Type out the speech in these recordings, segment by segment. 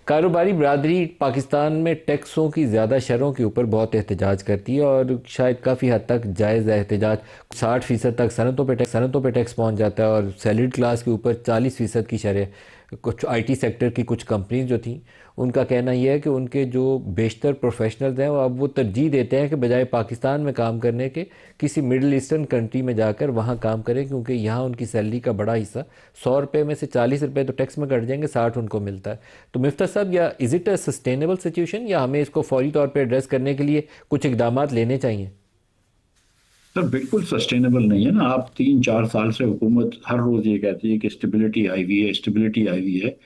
कारोबारी बरादरी पाकिस्तान में टैक्सों की ज़्यादा शरों के ऊपर बहुत एहतजाज करती है और शायद काफ़ी हद तक जायज़ है एहतजाज। 60% तक सनतों पे टैक्स पहुंच जाता है और सैलरीड क्लास के ऊपर 40% की शरें। कुछ आईटी सेक्टर की कुछ कंपनीज जो थी, उनका कहना यह है कि उनके जो बेशतर प्रोफेशनल्स हैं वो अब वो तरजीह देते हैं कि बजाय पाकिस्तान में काम करने के किसी मिडल ईस्टर्न कंट्री में जाकर वहाँ काम करें, क्योंकि यहाँ उनकी सैलरी का बड़ा हिस्सा 100 रुपये में से 40 रुपये तो टैक्स में कट जाएंगे, 60 उनको मिलता है। तो मिफ्ता साहब, या is it a sustainable situation, या हमें इसको फौरी तौर पर एड्रेस करने के लिए कुछ इकदाम लेने चाहिए? सर बिल्कुल सस्टेनेबल नहीं है ना। आप 3-4 साल से हुकूमत हर रोज ये कहती है कि स्टेबिलिटी आई हुई है, स्टेबिलिटी आई हुई है।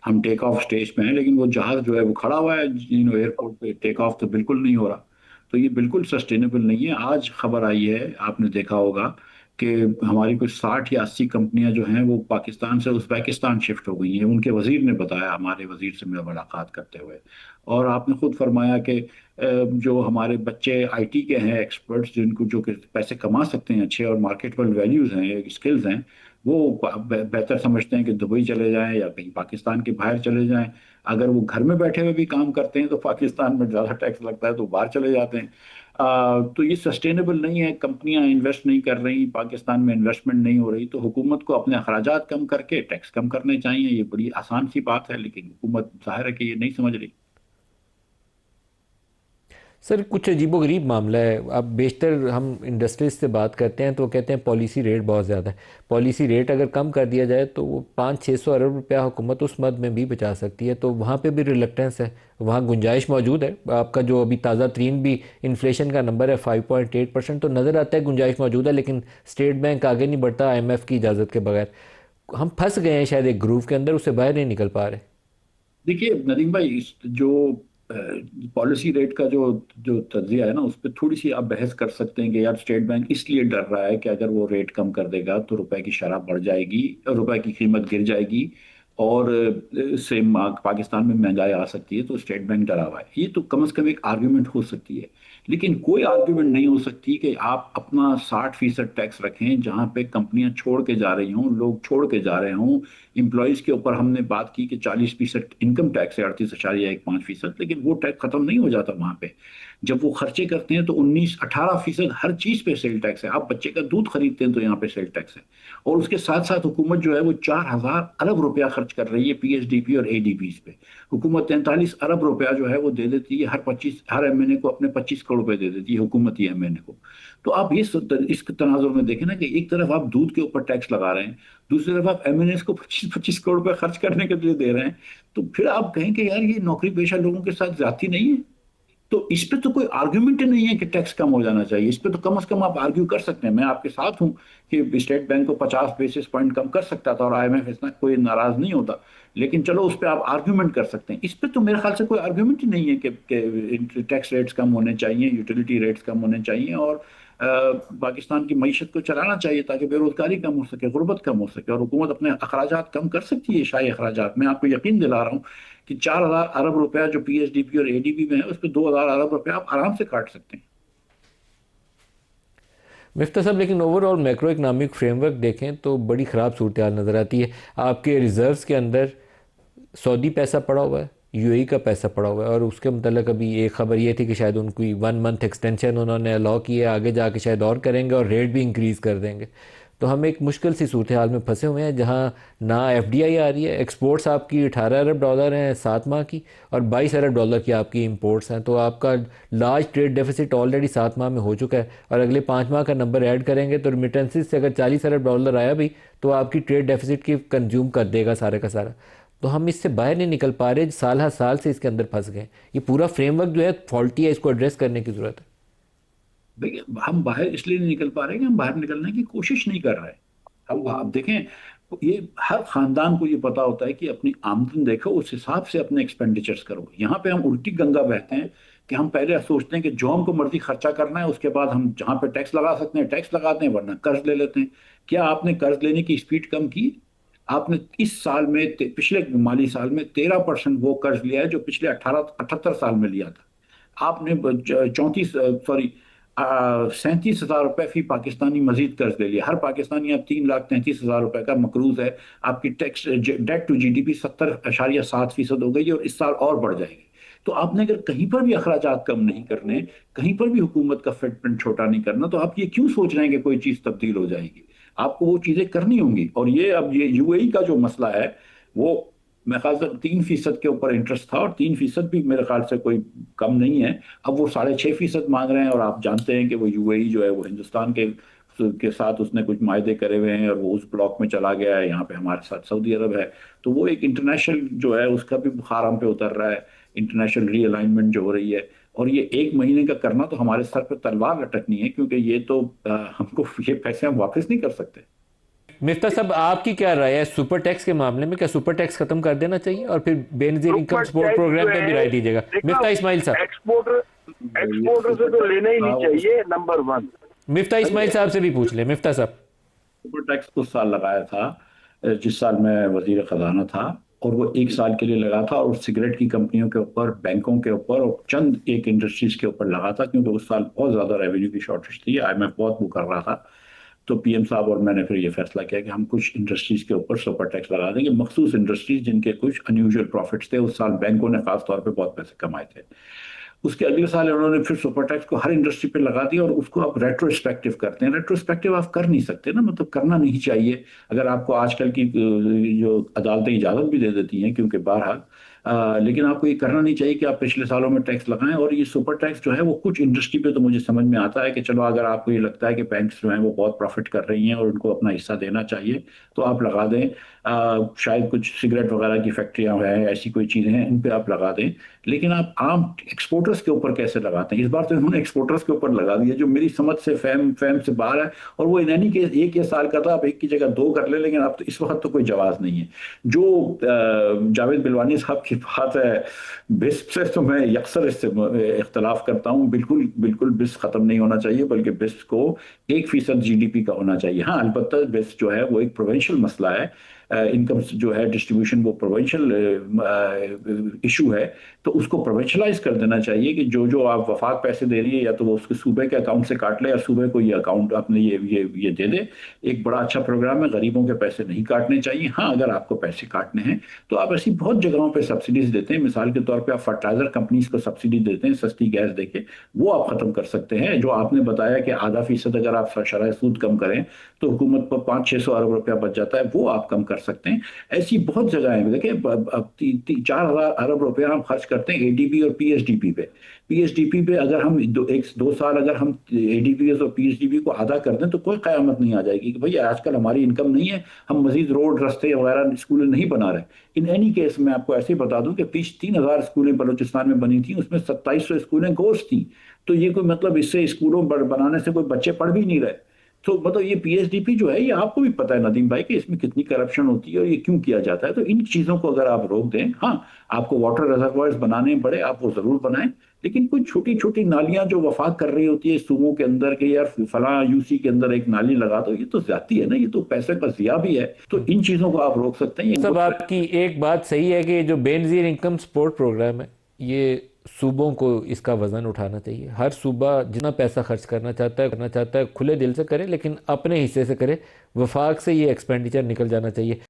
हम टेक ऑफ स्टेज पे हैं, लेकिन वो जहाज जो है वो खड़ा हुआ है एयरपोर्ट पे। टेक ऑफ तो बिल्कुल नहीं हो रहा। तो ये बिल्कुल सस्टेनेबल नहीं है। आज खबर आई है, आपने देखा होगा कि हमारी कुछ 60 या 80 कंपनियां जो हैं वो पाकिस्तान से उज़्बेकिस्तान शिफ्ट हो गई हैं। उनके वजीर ने बताया, हमारे वजीर से मैं मुलाकात करते हुए। और आपने खुद फरमाया कि जो हमारे बच्चे आईटी के हैं, एक्सपर्ट्स जिनको जो कि पैसे कमा सकते हैं अच्छे और मार्केटेबल वैल्यूज हैं, स्किल्स हैं, वो बेहतर समझते हैं कि दुबई चले जाएं या कहीं पाकिस्तान के बाहर चले जाएं। अगर वो घर में बैठे हुए भी काम करते हैं तो पाकिस्तान में ज़्यादा टैक्स लगता है तो बाहर चले जाते हैं। तो ये सस्टेनेबल नहीं है। कंपनियां इन्वेस्ट नहीं कर रही, पाकिस्तान में इन्वेस्टमेंट नहीं हो रही, तो हुकूमत को अपने अखराजात कम करके टैक्स कम करने चाहिए। ये बड़ी आसान सी बात है, लेकिन हुकूमत जाहिर है कि ये नहीं समझ रही। सर, कुछ अजीबोगरीब मामला है। अब बेशतर हम इंडस्ट्रीज से बात करते हैं तो वो कहते हैं पॉलिसी रेट बहुत ज़्यादा है। पॉलिसी रेट अगर कम कर दिया जाए तो वो 500-600 अरब रुपया हुकूमत उस मद में भी बचा सकती है, तो वहाँ पे भी रिलक्टेंस है। वहाँ गुंजाइश मौजूद है। आपका जो अभी ताज़ा तरीन भी इन्फ्लेशन का नंबर है 5.8%, तो नज़र आता है गुंजाइश मौजूद है, लेकिन स्टेट बैंक आगे नहीं बढ़ता IMF की इजाज़त के बगैर। हम फंस गए हैं शायद एक ग्रूव के अंदर, उससे बाहर नहीं निकल पा रहे। देखिए नदीम भाई, जो पॉलिसी रेट का जो जो तज्जिया है ना, उस पर थोड़ी सी आप बहस कर सकते हैं कि यार स्टेट बैंक इसलिए डर रहा है कि अगर वो रेट कम कर देगा तो रुपए की शरह बढ़ जाएगी, रुपए की कीमत गिर जाएगी, और पाकिस्तान में महंगाई आ सकती है, तो स्टेट बैंक डरा हुआ है। ये तो कम से कम एक आर्ग्यूमेंट हो सकती है। लेकिन कोई आर्ग्यूमेंट नहीं हो सकती कि आप अपना 60% टैक्स रखें जहां पे कंपनियां छोड़ के जा रही हों, लोग छोड़ के जा रहे हों। इम्प्लॉयज के ऊपर हमने बात की कि 40% इनकम टैक्स है, 38.15%, लेकिन वो टैक्स खत्म नहीं हो जाता वहां पे। जब वो खर्चे करते हैं तो 19-18% हर चीज पे सेल टैक्स है। आप बच्चे का दूध खरीदते हैं तो यहाँ पे सेल टैक्स है। और उसके साथ साथ हुकूमत जो है वो 4,000 अरब रुपया खर्च कर रही है पीएचडीपी और एडीपीज पे। हुकूमत 43 अरब रुपया जो है वो दे देती है हर एमएनए को, अपने 25 करोड़ रुपए दे देती है हुकूमत ही एमएनए को। तो आप ये इस तनाजुर में देखें ना कि एक तरफ आप दूध के ऊपर टैक्स लगा रहे हैं, दूसरी तरफ आप एमएनएस को 25-25 करोड़ रुपए खर्च करने के लिए दे रहे हैं। तो फिर आप कहें कि यार ये नौकरी पेशा लोगों के साथ ज्यादती नहीं है? तो इस पे तो कोई आर्ग्यूमेंट ही नहीं है कि टैक्स कम हो जाना चाहिए। इस पे तो कम से कम आप आर्ग्यू कर सकते हैं। मैं आपके साथ हूं कि स्टेट बैंक को 50 बेसिस पॉइंट कम कर सकता था और आईएमएफ इतना कोई नाराज नहीं होता। लेकिन चलो उस पर आप आर्ग्यूमेंट कर सकते हैं। इस पे तो मेरे ख्याल से कोई आर्ग्यूमेंट ही नहीं है कि टैक्स रेट्स कम होने चाहिए, यूटिलिटी रेट्स कम होने चाहिए, और पाकिस्तान की मईशत को चलाना चाहिए ताकि बेरोजगारी कम हो सके, गुर्बत कम हो सके, और हुकूमत अपने अखराजात कम कर सकती है, शाही अखराजात। मैं आपको यकीन दिला रहा हूँ कि 4,000 अरब रुपया जो पीएचडीपी और एडीबी में है, उस पर 2,000 अरब रुपया आप आराम से काट सकते हैं। मिफ्ता साहब, लेकिन ओवरऑल मैक्रो इकनॉमिक फ्रेमवर्क देखें तो बड़ी ख़राब सूरत हाल नज़र आती है। आपके रिजर्व्स के अंदर सऊदी पैसा पड़ा हुआ है, यूएई का पैसा पड़ा हुआ है, और उसके मतलब अभी एक खबर ये थी कि शायद उनकी 1 मंथ एक्सटेंशन उन्होंने अलाउ की है, आगे जाके शायद और करेंगे और रेट भी इंक्रीज़ कर देंगे। तो हम एक मुश्किल सी सूरत हाल में फंसे हुए हैं जहां ना एफडीआई आ रही है। एक्सपोर्ट्स आपकी 18 अरब डॉलर हैं 7 माह की, और 22 अरब डॉलर की आपकी इंपोर्ट्स हैं। तो आपका लार्ज ट्रेड डेफिसिट ऑलरेडी 7 माह में हो चुका है, और अगले 5 माह का नंबर ऐड करेंगे तो रिमिटेंसेस से अगर 40 अरब डॉलर आया भी तो आपकी ट्रेड डेफिसिट की कंज्यूम कर देगा सारे का सारा। तो हम इससे बाहर नहीं निकल पा रहे, साल हर साल से इसके अंदर फंस गए। ये पूरा फ्रेमवर्क जो है फॉल्टी है, इसको एड्रेस करने की ज़रूरत है। देखिए हम बाहर इसलिए नहीं निकल पा रहे कि हम बाहर निकलने की कोशिश नहीं कर रहे। हम आप देखें, ये हर खानदान को ये पता होता है कि अपनी आमदन देखो, उस हिसाब से अपने एक्सपेंडिचर्स करो। यहाँ पे हम उल्टी गंगा बहते हैं कि हम पहले सोचते हैं कि जो हमको मर्जी खर्चा करना है, उसके बाद हम जहाँ पे टैक्स लगा सकते हैं टैक्स लगाते हैं, वरना कर्ज ले लेते हैं। क्या आपने कर्ज लेने की स्पीड कम की? आपने इस साल में पिछले माली साल में 13% वो कर्ज लिया है जो पिछले 18-78 साल में लिया था। आपने 34, सॉरी, ₹37,000 फी पाकिस्तानी मजीद कर्ज ले लिया। हर पाकिस्तानी अब ₹3,33,000 का मकरूज है। आपकी टैक्स डेट टू जीडीपी 70.7% हो गई है और इस साल और बढ़ जाएगी। तो आपने अगर कहीं पर भी अखराजात कम नहीं करने, कहीं पर भी हुकूमत का फुटप्रिंट छोटा नहीं करना, तो आप ये क्यों सोच रहे हैं कि कोई चीज़ तब्दील हो जाएगी? आपको वो चीज़ें करनी होंगी। और ये अब ये यूएई का जो मसला है, वो मेरे ख्याल से 3% के ऊपर इंटरेस्ट था, और 3% भी मेरे ख्याल से कोई कम नहीं है। अब वो 6.5% मांग रहे हैं, और आप जानते हैं कि वो यूएई जो है वो हिंदुस्तान के साथ उसने कुछ मायदे करे हुए हैं, और वो उस ब्लॉक में चला गया है। यहाँ पे हमारे साथ सऊदी अरब है, तो वो एक इंटरनेशनल जो है उसका भी बुखार हम पे उतर रहा है। इंटरनेशनल रीअलाइनमेंट जो हो रही है, और ये एक महीने का करना तो हमारे सर पे तलवार लटकनी है, क्योंकि ये तो हमको ये पैसे हम वापस नहीं कर सकते। मिफ्ता साहब, आपकी क्या राय है सुपर टैक्स के मामले में? क्या सुपर टैक्स खत्म कर देना चाहिए और फिर Benazir income super support tax programme जो पे भी है, राय दीजिएगा देखो, मिफ्ता इस्माइल साहब। एक्सपोर्टर ये एक्सपोर्टर से तो लेना ही नहीं चाहिए, नंबर वन। मिफ्ता इस्माइल साहब से भी पूछ ले मिफ्ता साहब। सुपर टैक्स उस साल लगाया था जिस साल मैं वजीर खजाना था, और वो एक साल के लिए लगा था, और सिगरेट की कंपनियों के ऊपर, बैंकों के ऊपर और चंद एक इंडस्ट्रीज के ऊपर लगा था, क्योंकि उस साल बहुत ज्यादा रेवेन्यू की शॉर्टेज थी, आईएमएफ बहुत वो कर रहा था। तो पीएम साहब और मैंने फिर ये फैसला किया कि हम कुछ इंडस्ट्रीज के ऊपर सुपर टैक्स लगा देंगे, मखसूस इंडस्ट्रीज जिनके कुछ अनयूजुअल प्रॉफिट्स थे। उस साल बैंकों ने खास तौर पे बहुत पैसे कमाए थे। उसके अगले साल उन्होंने फिर सुपर टैक्स को हर इंडस्ट्री पे लगा दिया, और उसको आप रेट्रोस्पेक्टिव करते हैं। रेट्रोस्पेक्टिव आप कर नहीं सकते ना, मतलब करना नहीं चाहिए। अगर आपको आजकल की जो अदालतें इजाजत भी दे देती हैं, क्योंकि बहरहाल लेकिन आपको ये करना नहीं चाहिए कि आप पिछले सालों में टैक्स लगाएं। और ये सुपर टैक्स जो है वो कुछ इंडस्ट्री पे तो मुझे समझ में आता है कि चलो, अगर आपको ये लगता है कि बैंक्स जो हैं वो बहुत प्रॉफिट कर रही हैं और उनको अपना हिस्सा देना चाहिए, तो आप लगा दें। शायद कुछ सिगरेट वगैरह की फैक्ट्रियां हैं, ऐसी कोई चीज़ें हैं, इन पे आप लगा दें। लेकिन आप आम एक्सपोर्टर्स के ऊपर कैसे लगाते हैं? इस बार तो इन्होंने एक्सपोर्टर्स के ऊपर लगा दिया, जो मेरी समझ से फैम फैम से बाहर है। और वो इन एनी केस एक या साल का था, आप एक की जगह दो कर ले, लेकिन अब तो इस वक्त तो कोई जवाब नहीं है। जो जावेद बिलवानी साहब की बात है बिस्प से, तो मैं अक्सर इससे इख्तलाफ करता हूँ। बिल्कुल बिल्कुल बिस्प खत्म नहीं होना चाहिए, बल्कि बिस्प को 1% जीडीपी का होना चाहिए। हाँ, अलबत्ता बिस्प जो है वो एक प्रोविंशियल मसला है। इनकम जो है डिस्ट्रीब्यूशन, वो प्रोविंशियल इशू है। तो उसको प्रोविंशलाइज कर देना चाहिए कि जो जो आप वफाक पैसे दे रही है, या तो वो उसके सूबे के अकाउंट से काट ले, या सूबे को ये अकाउंट अपने ये दे दे। एक बड़ा अच्छा प्रोग्राम है, गरीबों के पैसे नहीं काटने चाहिए। हाँ, अगर आपको पैसे काटने हैं तो आप ऐसी बहुत जगहों पे सब्सिडीज देते हैं। मिसाल के तौर पे आप फर्टिलाइजर कंपनीज को सब्सिडी देते हैं, सस्ती गैस देके, वो आप खत्म कर सकते हैं। जो आपने बताया कि ½ अगर आप शरह सूद कम करें तो हुकूमत पर 500-600 अरब रुपया बच जाता है, वो आप कम कर सकते हैं। ऐसी बहुत जगह है। देखिए, अब 4,000 अरब रुपया हम खर्च करते हैं एडीबी और पीएचडीपी पे। पीएचडीपी पे अगर हम 2 साल अगर हम एडीपीएस और पीएचडीपी को आधा कर दें, तो कोई क़यामत नहीं आ जाएगी कि भैया आजकल हमारी इनकम नहीं है, हम मजीद रोड, रास्ते वगैरह, स्कूलें नहीं बना रहे। इन एनी केस मैं आपको ऐसे ही बता दूं कि 3,000 स्कूलें बलूचिस्तान में बनी थी, उसमें 2700 स्कूलें गोश्त थी। तो ये कोई मतलब, इससे स्कूलों बनाने से कोई बच्चे पढ़ भी नहीं रहे। तो मतलब ये पीएचडीपी जो है, ये आपको भी पता है नदीम भाई कि इसमें कितनी करप्शन होती है और ये क्यों किया जाता है। तो इन चीज़ों को अगर आप रोक दें, हाँ, आपको वाटर रिजर्वायर्स बनाने पड़े, आप वो ज़रूर बनाएं। लेकिन कुछ छोटी छोटी नालियां जो वफाक कर रही होती है सूबों के अंदर के, यार फला यूसी के अंदर एक नाली लगा दो, ये तो ज्यादती है ना, ये तो पैसे का जिया भी है। तो इन चीज़ों को आप रोक सकते हैं। ये सब आपकी एक बात सही है कि जो बेनजीर इनकम सपोर्ट प्रोग्राम है, ये सूबों को इसका वज़न उठाना चाहिए। हर सूबा जितना पैसा खर्च करना चाहता है खुले दिल से करे, लेकिन अपने हिस्से से करे। वफाक से ये एक्सपेंडिचर निकल जाना चाहिए।